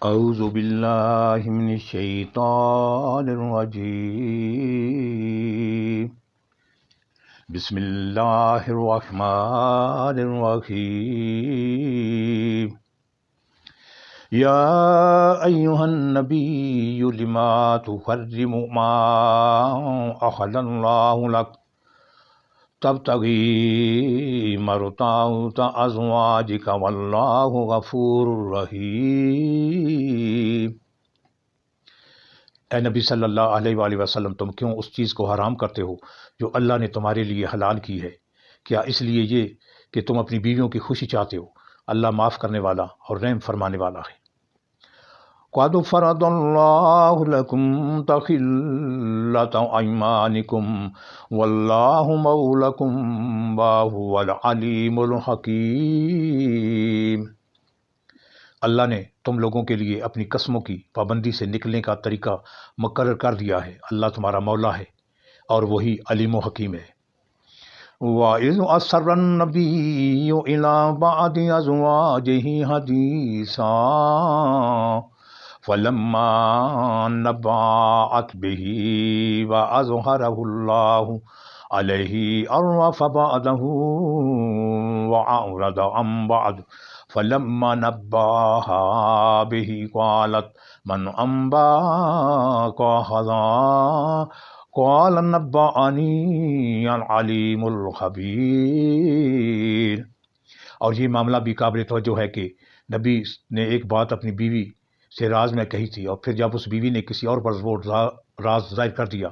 اعوذ باللہ من الشیطان الرجیم بسم اللہ الرحمن الرحیم یا ایہا النبی لما تحرم ما احل اللہ لک تبتغی مرضات ازواجک واللہ غفور رحیم۔ اے نبی صلی اللہ علیہ وآلہ وسلم، تم کیوں اس چیز کو حرام کرتے ہو جو اللہ نے تمہارے لیے حلال کی ہے؟ کیا اس لیے یہ کہ تم اپنی بیویوں کی خوشی چاہتے ہو؟ اللہ معاف کرنے والا اور رحم فرمانے والا ہے۔ قَدْ فَرَضَ اللَّهُ لَكُمْ تَحِلَّةَ أَيْمَانِكُمْ وَاللَّهُ مَوْلَاكُمْ وَهُوَ الْعَلِيمُ الْحَكِيمُ۔ اللہ نے تم لوگوں کے لیے اپنی قسموں کی پابندی سے نکلنے کا طریقہ مقرر کر دیا ہے۔ اللہ تمہارا مولا ہے اور وہی علیم و حکیم ہے۔ وَإِذْ أَسَرَّ النَّبِيُّ إِلَىٰ بَعْضِ أَزْوَاجِهِ حَدِيثًا فَلَمَّا نَبَّأَتْ بِهِ وَأَظْهَرَهُ اللَّهُ عَلَيْهِ عَرَّفَ بَعْضَهُ وَأَعْرَضَ عَن بَعْضٍ فَلَمَّا نَبَّأَهَا بِهِ قَالَتْ مَنْ أَنبَأَكَ هَٰذَا قَالَ نَبَّأَنِي الْعَلِيمُ الْخَبِيرُ۔ اور یہ معاملہ بھی قابل توجہ ہے کہ نبی نے ایک بات اپنی بیوی سے راز میں کہی تھی، اور پھر جب اس بیوی نے کسی اور پر وہ راز ظاہر کر دیا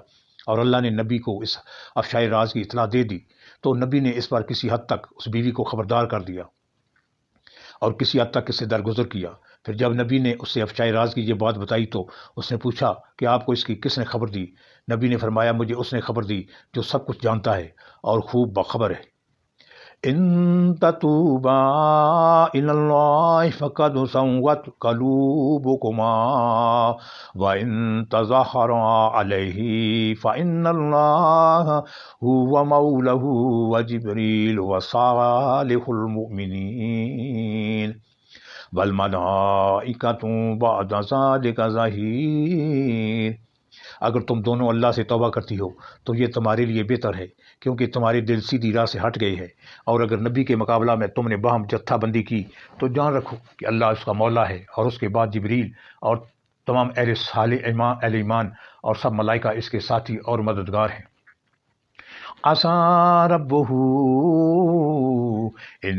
اور اللہ نے نبی کو اس افشائے راز کی اطلاع دے دی، تو نبی نے اس پر کسی حد تک اس بیوی کو خبردار کر دیا اور کسی حد تک اس سے درگزر کیا۔ پھر جب نبی نے اس سے افشائے راز کی یہ بات بتائی تو اس نے پوچھا کہ آپ کو اس کی کس نے خبر دی؟ نبی نے فرمایا، مجھے اس نے خبر دی جو سب کچھ جانتا ہے اور خوب باخبر ہے۔ ان تتوبا الی اللہ فقد صغت قلوبکما وان تظاہرا علیہ فان اللہ هو مولہ وجبریل وصالح المؤمنین والملائکۃ بعد ذلک ظہیر۔ اگر تم دونوں اللہ سے توبہ کرتی ہو تو یہ تمہارے لیے بہتر ہے، کیونکہ تمہارے دل سیدھی راہ سے ہٹ گئے ہیں، اور اگر نبی کے مقابلہ میں تم نے باہم جتھا بندی کی تو جان رکھو کہ اللہ اس کا مولا ہے، اور اس کے بعد جبریل اور تمام اہل صالح اہل ایمان اور سب ملائکہ اس کے ساتھی اور مددگار ہیں۔ عَسَىٰ رَبُّهُ إِن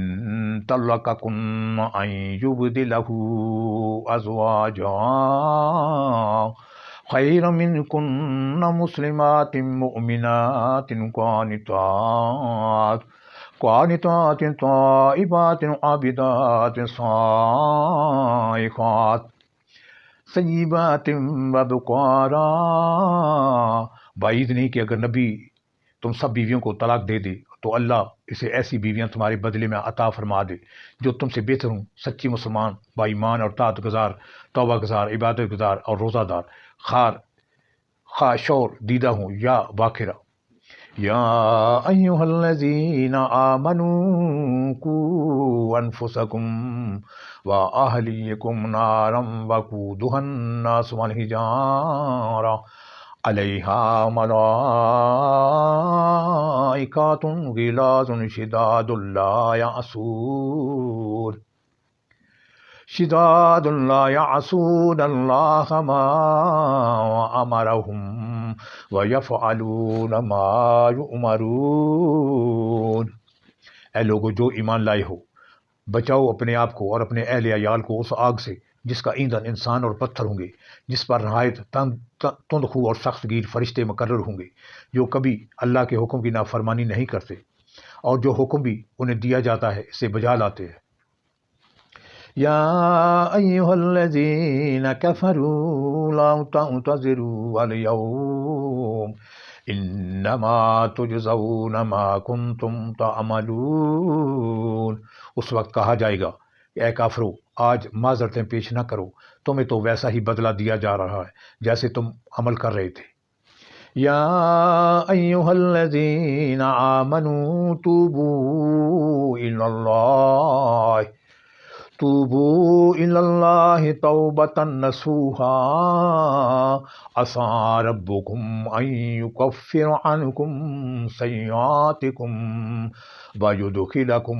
طَلَّقَكُنَّ أَن يُبْدِلَهُ أَزْوَاجًا خَيْرًا مِّنكُنَّ مُسْلِمَاتٍ مُّؤْمِنَاتٍ قَانِتَاتٍ تَائِبَاتٍ عَابِدَاتٍ صَائِحَاتٍ ثَيِّبَاتٍ وَأَبْكَارًا۔ بعید نہیں کہ اگر نبی تم سب بیویوں کو طلاق دے دے تو اللہ اسے ایسی بیویاں تمہارے بدلے میں عطا فرما دے جو تم سے بہتر ہوں، سچی مسلمان، با ایمان اور طاعت گزار، توبہ گزار، عبادت گزار اور روزہ دار، خواہ شور دیدہ ہوں یا باکرہ۔ یا ایہا الذین آمنوا قوا انفسکم واہلیکم نارا وقودھا الناس والحجارہ علیہا ملائکۃ غلاظ شداد لا يعصون اللہ ما امرہم ویفعلون ما یؤمرون۔ اے لوگو جو ایمان لائے ہو، بچاؤ اپنے آپ کو اور اپنے اہل عیال کو اس آگ سے جس کا ایندھن انسان اور پتھر ہوں گے، جس پر نہایت تند خو اور سخت گیر فرشتے مقرر ہوں گے، جو کبھی اللہ کے حکم کی نافرمانی نہیں کرتے، اور جو حکم بھی انہیں دیا جاتا ہے اسے بجا لاتے ہیں۔ یا ایہا الذین کفروا لا تعتذروا اليوم انما تجزون ما کنتم تعملون۔ اس وقت کہا جائے گا کہ اے کافرو، آج معذرتیں پیش نہ کرو، تمہیں تو ویسا ہی بدلہ دیا جا رہا ہے جیسے تم عمل کر رہے تھے۔ یا ایہا الذین آمنوا توبوا توبوا إلى الله توبة نصوحا عسى ربكم أن يكفر عنكم سيئاتكم ويدخلكم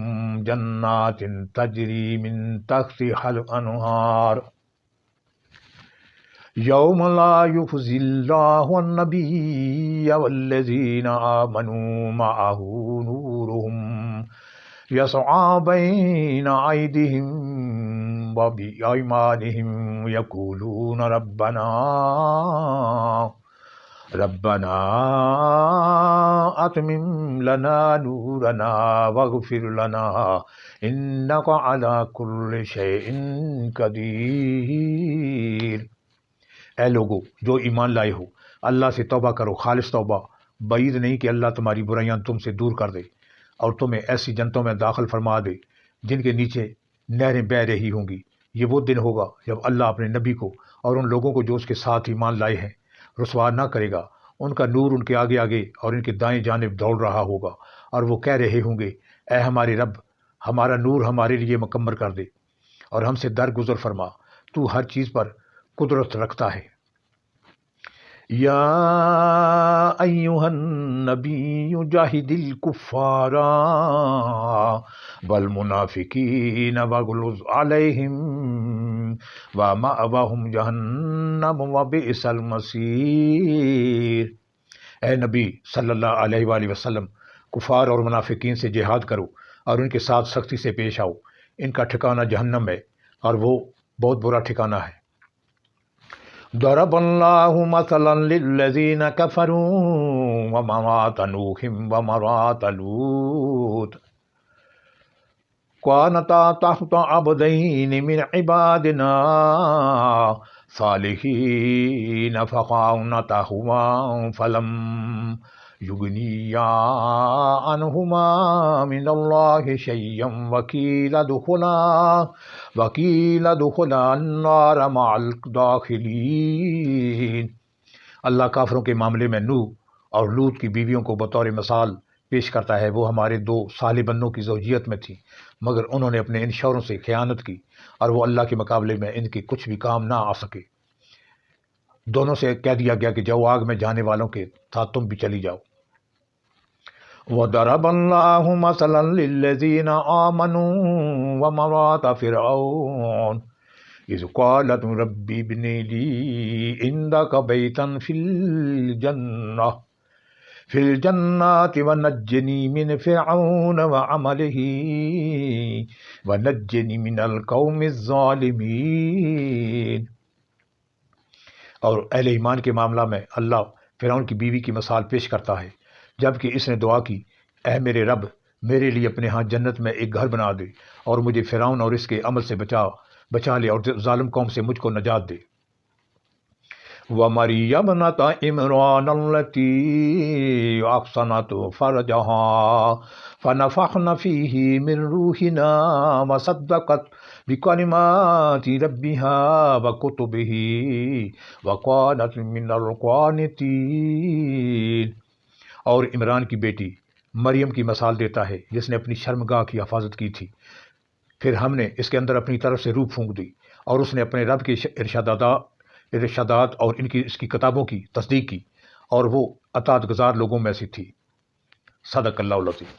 جنات تجري من تحتها الأنهار يوم لا يخزي الله النبي والذين آمنوا معه نورهم يسعى بين أيديهم وبأيمانهم يقولون ربنا أتمم لنا نورنا واغفر لنا إنك على كل شيء قدير۔ اے لوگو جو ایمان لائے ہو، اللہ سے توبہ کرو، خالص توبہ، بعید نہیں کہ اللہ تمہاری برائیاں تم سے دور کر دے اور تمہیں ایسی جنتوں میں داخل فرما دے جن کے نیچے نہریں بہہ رہی ہوں گی۔ یہ وہ دن ہوگا جب اللہ اپنے نبی کو اور ان لوگوں کو جو اس کے ساتھ ایمان لائے ہیں رسوا نہ کرے گا۔ ان کا نور ان کے آگے آگے اور ان کے دائیں جانب دوڑ رہا ہوگا، اور وہ کہہ رہے ہوں گے، اے ہمارے رب، ہمارا نور ہمارے لیے مکمل کر دے اور ہم سے درگزر فرما، تو ہر چیز پر قدرت رکھتا ہے۔ یا ایھا النبی جاہد الکفار والمنافقین واغلظ علیہم ومأواہم جہنم وبئس المصیر۔ اے نبی صلی اللہ علیہ وآلہ وسلم، کفار اور منافقین سے جہاد کرو اور ان کے ساتھ سختی سے پیش آؤ، ان کا ٹھکانہ جہنم ہے اور وہ بہت برا ٹھکانہ ہے۔ ضرب اللہ مثلا للذین کفروا امرأۃ نوح وامرأۃ لوط كانتا تحت عبدین من عبادنا صالحین فخانتاہما فلم یغنیا عنہما من اللہ شیئا وقیل ادخلا النار مع الداخلین۔ اللہ کافروں کے معاملے میں نوح اور لوط کی بیویوں کو بطور مثال پیش کرتا ہے۔ وہ ہمارے دو صالح بندوں کی زوجیت میں تھیں، مگر انہوں نے اپنے ان شوہروں سے خیانت کی اور وہ اللہ کے مقابلے میں ان کے کچھ بھی کام نہ آ سکے۔ دونوں سے کہہ دیا گیا کہ جاؤ، آگ میں جانے والوں کے ساتھ تم بھی چلی جاؤ۔ وَضَرَبَ اللَّهُ مَثَلًا لِلَّذِينَ آمَنُوا وَامْرَأَتَ فِرْعَوْنَ إِذْ قَالَتْ رَبِّ ابْنِ لِي عِندَكَ بَيْتًا فِي الْجَنَّةِ وَنَجِّنِي مِنْ فِرْعَوْنَ وَعَمَلِهِ وَنَجِّنِي مِنَ الْقَوْمِ الظَّالِمِينَ۔ اور اہل ایمان کے معاملہ میں اللہ فرعون کی بیوی کی مثال پیش کرتا ہے، جبکہ اس نے دعا کی، اے میرے رب، میرے لیے اپنے ہاں جنت میں ایک گھر بنا دے اور مجھے فرعون اور اس کے عمل سے بچا لے اور ظالم قوم سے مجھ کو نجات دے۔ وَمَرْيَمَ ابْنَتَ عِمْرَانَ الَّتِي أَحْصَنَتْ فَرْجَهَا فَنَفَخْنَا فِيهِ مِنْ رُوحِنَا وَصَدَّقَتْ بِكَلِمَاتِ رَبِّهَا وَكُتُبِهِ وَكَانَتْ مِنَ الْقَانِتِينَ۔ اور عمران کی بیٹی مریم کی مثال دیتا ہے، جس نے اپنی شرمگاہ کی حفاظت کی تھی، پھر ہم نے اس کے اندر اپنی طرف سے روح پھونک دی اور اس نے اپنے رب کے ارشادات اور اس کی کتابوں کی تصدیق کی، اور وہ اطاعت گزار لوگوں میں سے تھی۔ صدق اللہ العظیم۔